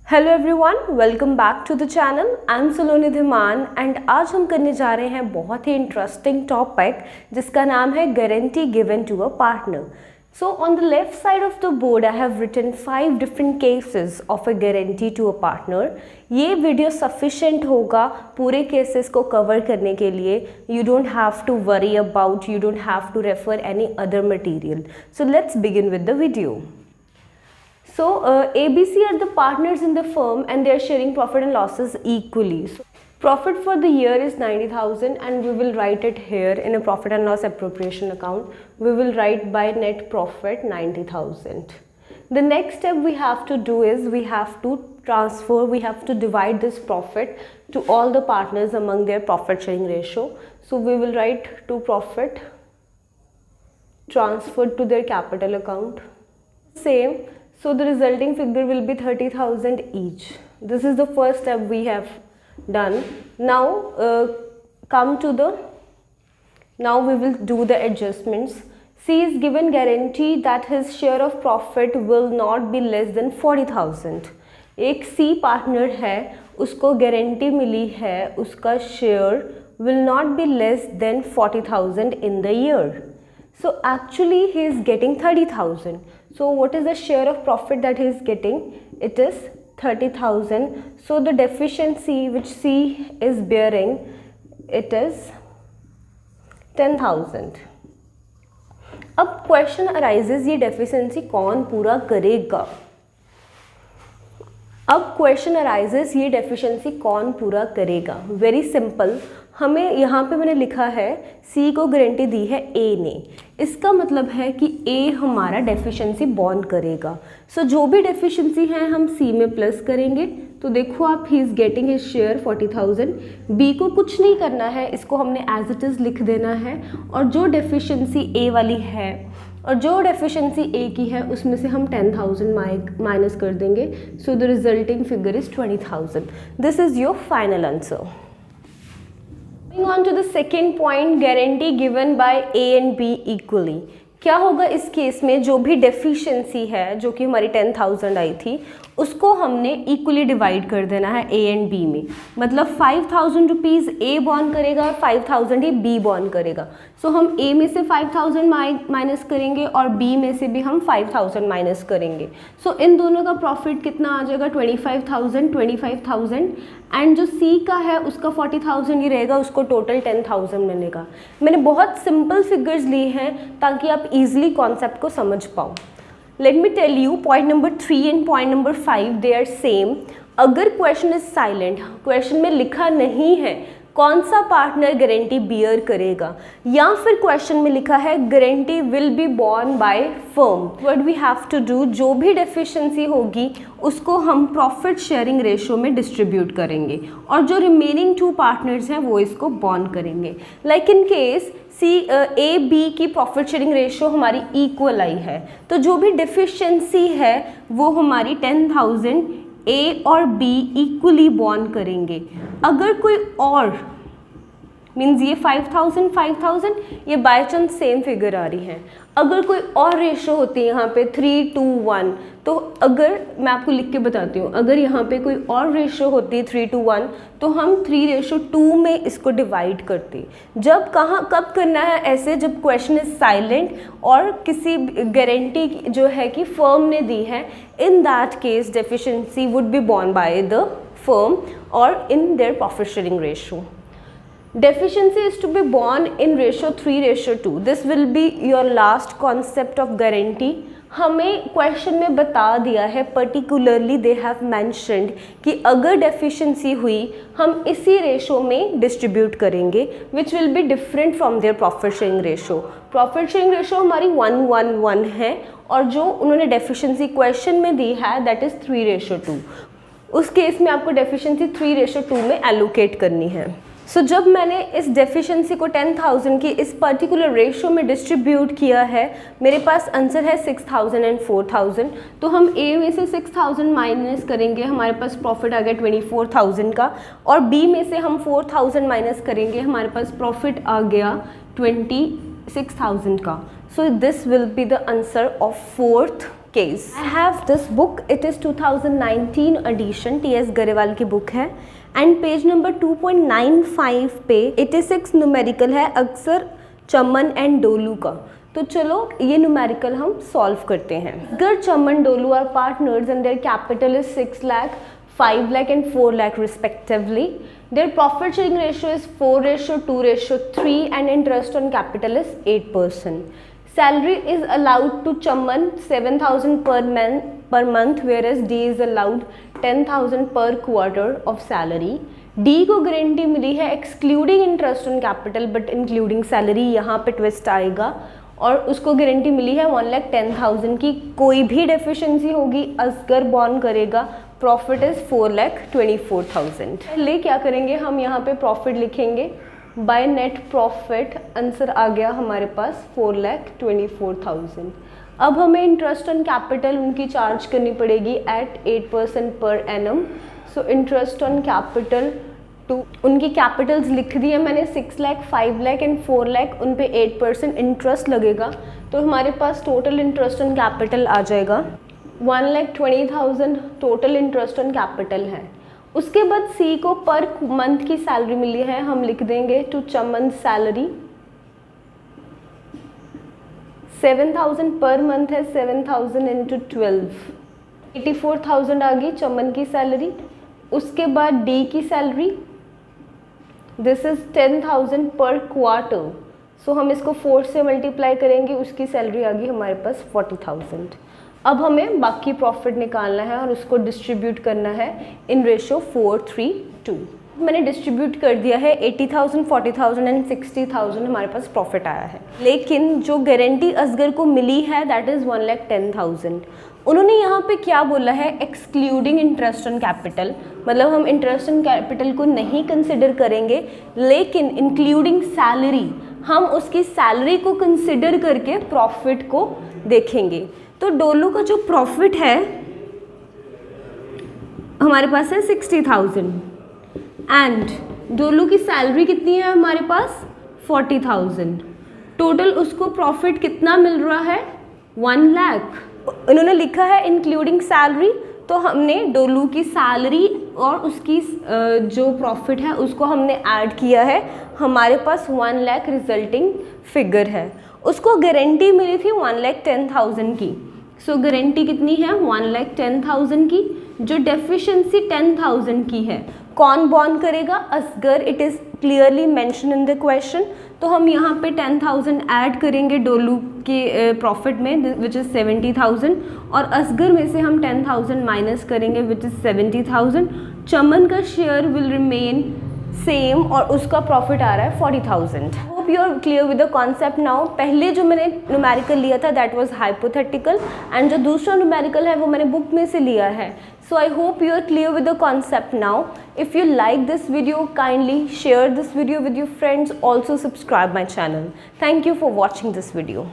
Hello everyone, welcome back to the channel. I am Saloni Dhiman and आज हम करने जा रहे हैं बहुत ही इंटरेस्टिंग टॉपिक जिसका नाम है guarantee given to a partner. So on the left side of the board I have written 5 different cases of a guarantee to a partner. ये वीडियो sufficient होगा पूरे केसेस को कवर करने के लिए. You don't have to worry about, you don't have to refer any other material. So let's begin with the video. So ABC are the partners in the firm and they are sharing profit and losses equally. So, profit for the year is 90,000 and we will write it here in a profit and loss appropriation account. We will write by net profit 90,000. The next step we have to do is we have to transfer, we have to divide this profit to all the partners among their profit sharing ratio. So we will write to profit transferred to their capital account. Same. So the resulting figure will be 30,000 each. This is the first step we have done. Now now we will do the adjustments. C is given guarantee that his share of profit will not be less than 40,000. एक C partner है, उसको guarantee मिली है उसका share will not be less than 40,000 in the year. So actually he is getting 30,000. So what is the share of profit that he is getting? It is 30,000. So the deficiency which C is bearing, it is 10,000. अब question arises ये deficiency कौन पूरा करेगा? अब question arises ये deficiency कौन पूरा करेगा? वेरी सिंपल, हमें यहाँ पे मैंने लिखा है सी को गारंटी दी है ए ने, इसका मतलब है कि ए हमारा डेफिशिएंसी बॉन्ड करेगा. सो जो भी डेफिशिएंसी है हम सी में प्लस करेंगे. तो देखो आप, he is getting his share 40,000. B को कुछ नहीं करना है, इसको हमने एज इट इज़ लिख देना है और जो डेफिशिएंसी ए वाली है और जो डेफिशिएंसी ए की है उसमें से हम 10,000 माइनस कर देंगे. So the resulting figure is 20,000. This is your final answer. Moving on to the second point, guarantee given by A and B equally. क्या होगा इस केस में? जो भी डेफिशिएंसी है जो कि हमारी 10,000 आई थी उसको हमने इक्वली डिवाइड कर देना है ए एंड बी में. मतलब 5,000 रुपीज़ ए बॉन्ड करेगा और 5,000 ही बी बॉन्ड करेगा. सो हम ए में से 5,000 माइनस करेंगे और बी में से भी हम 5,000 माइनस करेंगे. सो इन दोनों का प्रॉफिट कितना आ जाएगा? 25,000 एंड जो सी का है उसका 40,000 ही रहेगा, उसको टोटल 10,000 मिलेगा. मैंने बहुत सिंपल फिगर्स ली हैं ताकि आप इजीली कॉन्सेप्ट को समझ पाओ. Let me tell you, point number 3 and point number 5 they are same. अगर क्वेश्चन इज साइलेंट, क्वेश्चन में लिखा नहीं है कौन सा पार्टनर गारंटी बियर करेगा, या फिर क्वेश्चन में लिखा है guarantee will be borne by firm, what we have to do, जो भी डेफिशिएंसी होगी उसको हम प्रॉफिट शेयरिंग रेशियो में डिस्ट्रीब्यूट करेंगे और जो रिमेनिंग 2 पार्टनर्स हैं वो इसको बॉर्न करेंगे. Like in case A B की प्रॉफिट शेयरिंग रेशियो हमारी इक्वल आई है, तो जो भी डेफिशिएंसी है वो हमारी 10,000 ए और बी इक्वली बॉन्ड करेंगे. अगर कोई और मीन्स ये 5,000 ये बाय चांस सेम फिगर आ रही है. अगर कोई और रेशो होती है यहाँ पे 3:1, तो अगर मैं आपको लिख के बताती हूँ, अगर यहाँ पे कोई और रेशो होती है 3:1 तो हम 3:2 में इसको डिवाइड करते. जब कब करना है ऐसे? जब क्वेश्चन इज साइलेंट और किसी गारंटी जो है कि फर्म ने दी है, in that case deficiency would be borne by the firm or in their profit sharing ratio. Deficiency is to be borne in ratio 3:2. This will be your last concept of guarantee. हमें question में बता दिया है, particularly they have mentioned कि अगर deficiency हुई हम इसी रेशो में डिस्ट्रीब्यूट करेंगे which will be different from their profit sharing ratio. Profit sharing ratio हमारी 1:1 है और जो उन्होंने डेफिशिएंसी क्वेश्चन में दी है दैट इज़ 3:2. उस केस में आपको डेफिशिएंसी 3:2 में एलोकेट करनी है. सो जब मैंने इस डेफिशिएंसी को 10,000 की इस पर्टिकुलर रेशो में डिस्ट्रीब्यूट किया है, मेरे पास आंसर है 6,000 एंड 4,000. तो हम ए में से 6,000 माइनस करेंगे, हमारे पास प्रॉफिट आ गया 24,000 का, और बी में से हम 4,000 माइनस करेंगे, हमारे पास प्रॉफिट आ गया 26,000 का. So this will be the answer of 4th case. I have this book. It is 2019 edition. T.S. Grewal की बुक है एंड पेज नंबर 2.95 पे 86 न्यूमेरिकल है अक्सर, चमन एंड डोलू का। तो चलो ये न्यूमेरिकल हम सॉल्व करते हैं। अगर Chaman Dolu are partners and their capital is 6 lakh, 5 lakh and 4 lakh respectively. Their profit sharing ratio is 4:2:3 and interest on capital is 8%. Salary is allowed to Chaman 7,000 per month whereas D is allowed 10,000 per quarter of salary. D को guarantee मिली है excluding interest on capital but including salary, यहाँ पे twist आएगा, और उसको guarantee मिली है 1,10,000 की। कोई भी डेफिशिएंसी होगी असगर बॉर्न करेगा, प्रॉफिट इज 4,24,000। पहले क्या करेंगे, हम यहाँ पे प्रॉफिट लिखेंगे बाय नेट प्रॉफिट, आंसर आ गया हमारे पास 4,24,000। अब हमें इंटरेस्ट ऑन कैपिटल उनकी चार्ज करनी पड़ेगी at 8% per annum. So interest on capital to, उनकी कैपिटल्स लिख दी है मैंने 6 लाख, 5 लाख एंड 4 लाख, उन पे 8% इंटरेस्ट लगेगा। तो हमारे पास टोटल इंटरेस्ट ऑन कैपिटल आ जाएगा 1,20,000 टोटल इंटरेस्ट ऑन कैपिटल है। उसके बाद सी को पर मंथ की सैलरी मिली है, हम लिख देंगे to Chaman salary 7,000 per month है, 7,000 इंटू 12, 84,000 आ गई चमन की सैलरी। उसके बाद डी की सैलरी दिस इज 10,000 पर क्वार्टर, सो हम इसको 4 से मल्टीप्लाई करेंगे, उसकी सैलरी आ गई हमारे पास 40,000। अब हमें बाकी प्रॉफिट निकालना है और उसको डिस्ट्रीब्यूट करना है इन रेशो 4:3:2। मैंने डिस्ट्रीब्यूट कर दिया है, 80,000, 40,000 एंड 60,000 हमारे पास प्रॉफिट आया है। लेकिन जो गारंटी असगर को मिली है दैट इज़ 1,10,000। उन्होंने यहाँ पे क्या बोला है, एक्सक्लूडिंग इंटरेस्ट ऑन कैपिटल, मतलब हम इंटरेस्ट ऑन कैपिटल को नहीं कंसिडर करेंगे, लेकिन इंक्लूडिंग सैलरी हम उसकी सैलरी को कंसिडर करके प्रॉफिट को देखेंगे। तो डोलू का जो प्रॉफिट है हमारे पास है 60,000 एंड डोलू की सैलरी कितनी है हमारे पास 40,000। टोटल उसको प्रॉफिट कितना मिल रहा है 1 लाख। उन्होंने लिखा है इंक्लूडिंग सैलरी, तो हमने डोलू की सैलरी और उसकी जो प्रॉफिट है उसको हमने ऐड किया है, हमारे पास 1 लाख रिजल्टिंग फिगर है। उसको गारंटी मिली थी 1,10,000 की। सो गारंटी कितनी है 1,10,000 की, जो डेफिशिएंसी 10,000 की है कौन बॉर्न करेगा, Asgar. It is clearly mention in the question. तो हम यहाँ पे 10,000 ऐड करेंगे डोलू के प्रॉफिट में विच इज़ 70,000, और असगर में से हम 10,000 माइनस करेंगे विच इज़ 70,000। चमन का शेयर विल रिमेन सेम और उसका प्रॉफिट आ रहा है 40,000। Hope you are clear with the concept now. पहले जो मैंने न्यूमेरिकल लिया था दैट वाज हाइपोथेटिकल एंड जो दूसरा न्यूमेरिकल है वो मैंने बुक में से लिया है। So I hope you are clear with the concept now. If you like this video, kindly share this video with your friends. Also subscribe my channel. Thank you for watching this video.